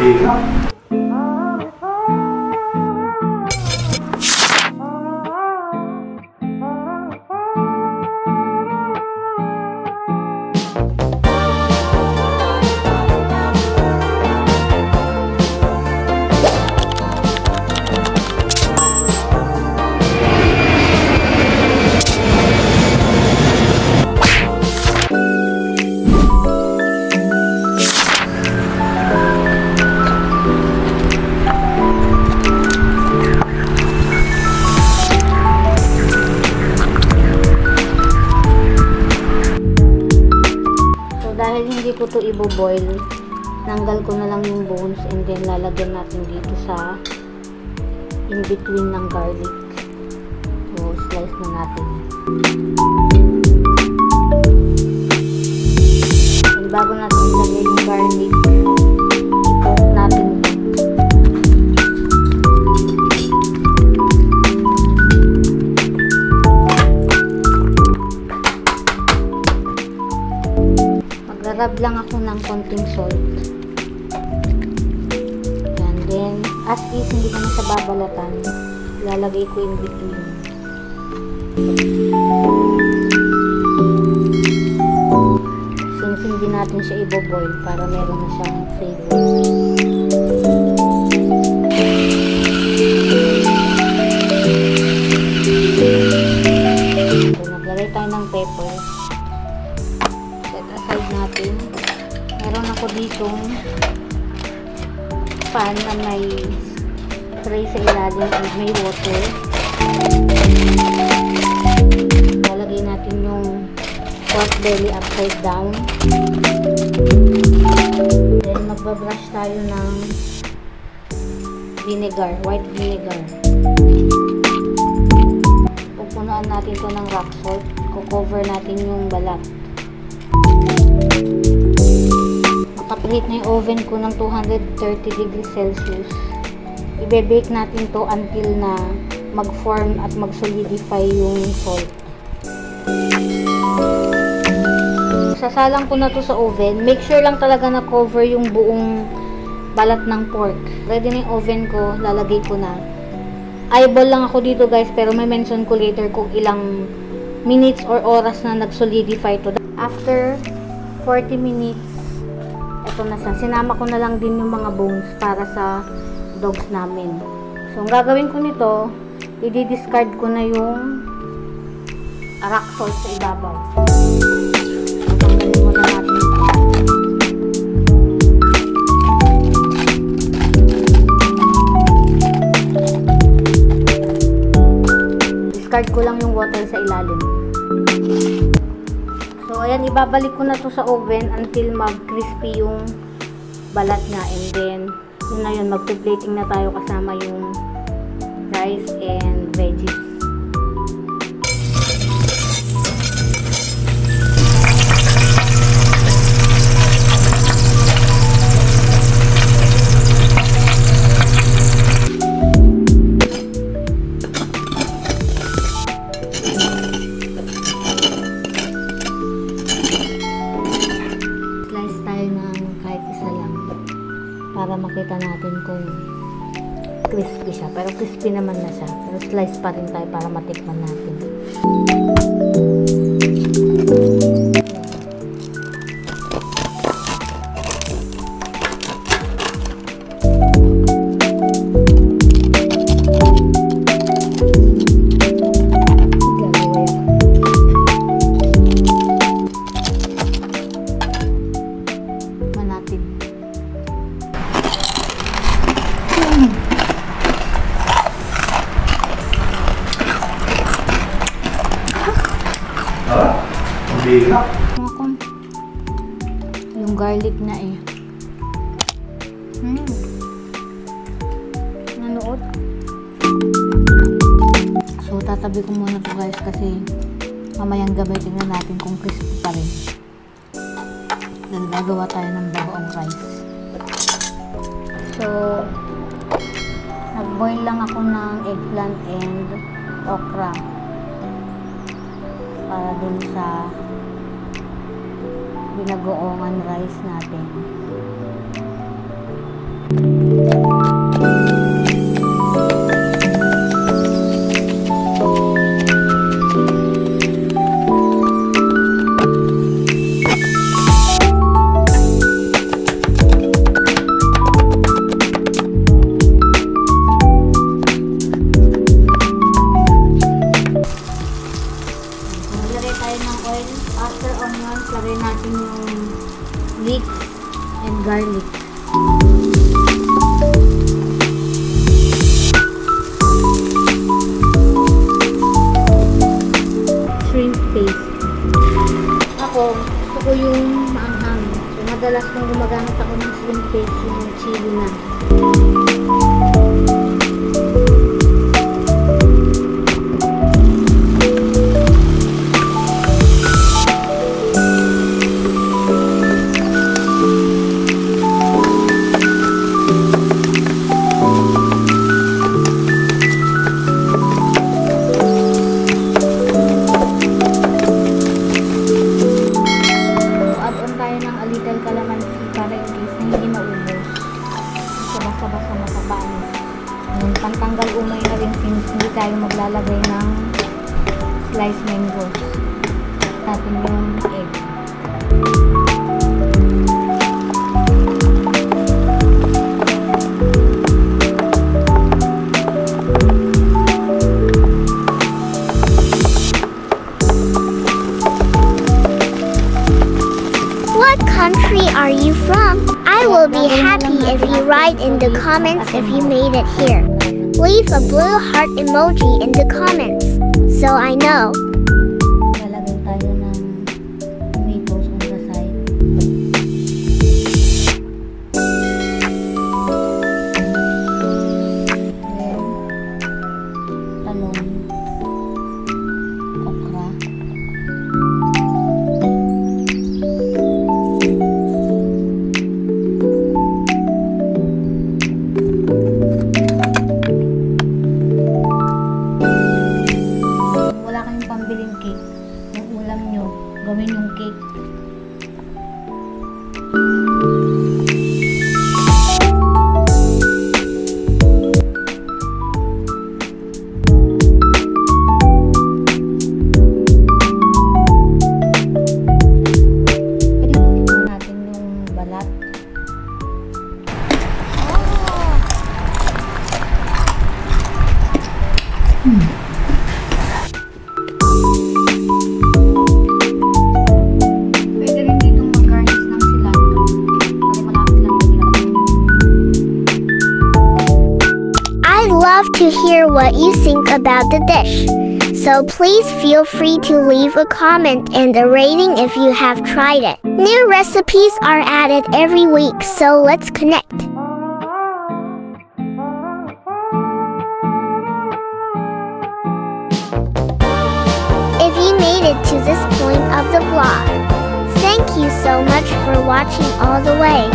Mahirap. Dahil hindi ko to ibo-boil, nanggal ko na lang yung bones and then lalagyan natin dito sa in between ng garlic. So, slice na natin. And bago natin ilagay yung garlic, i-cook natin ito. Rub lang ako ng konting salt. And then, as is, hindi ko na sa babalatan. Lalagay ko in between. Since hindi natin siya i-boil para meron na siyang flavor. So, naglagay tayo ng pepper. Natin. Meron ako ditong pan na may tray sa ilalim and may water. Lalagay natin yung pork belly upside down. Then magbabrush tayo ng vinegar, white vinegar. Pupunuan natin ito ng rock salt. Cover natin yung balat. Nakapreheat na yung oven ko ng 230 degrees Celsius. Ibe-bake natin to until na mag-form at mag-solidify yung salt. Sasalang ko na to sa oven. Make sure lang talaga na cover yung buong balat ng pork. Ready na yung oven ko. Lalagay ko na. Eyeball lang ako dito guys, pero may mention ko later kung ilang minutes or oras na nag-solidify to. After 40 minutes, ito na siya. Sinama ko na lang din yung mga bones para sa dogs namin. So, ang gagawin ko nito, i-discard ko na yung rock salt sa ibabaw. Tanggalin muna natin ito. Discard ko lang yung water sa ilalim. So, ayan, ibabalik ko na to sa oven until mag-crispy yung balat niya. And then, yun na yun, mag-plating na tayo kasama yung rice and veggies. Para makita natin kung crispy siya. Pero crispy naman na siya. Pero slice pa rin tayo para matikman natin. Yung garlic na eh. Nanood. So, tatabi ko muna to guys kasi mamayang gabi tingnan natin kung crispy pa rin. Then, gagawa tayo ng bagoong rice. So, nag-boil lang ako ng eggplant and okra para dun sa binagoongan rice natin. After onions, lagay natin yung leeks and garlic. Shrimp paste. Ako, gusto ko yung maanghang. So, madalas kong gumagamit ako ng shrimp paste, yung chili na. Pantanggal umay na rin since hindi tayo maglalagay ng sliced mangoes. Natin yung egg. What country are you from? I will be happy if you write in the comments if you made it here. Leave a blue heart emoji in the comments, so I know. Lalagay tayo ng tomatoes on the side. Then, talong, okra. Pambiling cake. Yung ulam nyo, gawin yung cake. Pwede tutunan natin yung balat. Love to hear what you think about the dish. So please feel free to leave a comment and a rating if you have tried it. New recipes are added every week, so let's connect. If you made it to this point of the vlog, thank you so much for watching all the way.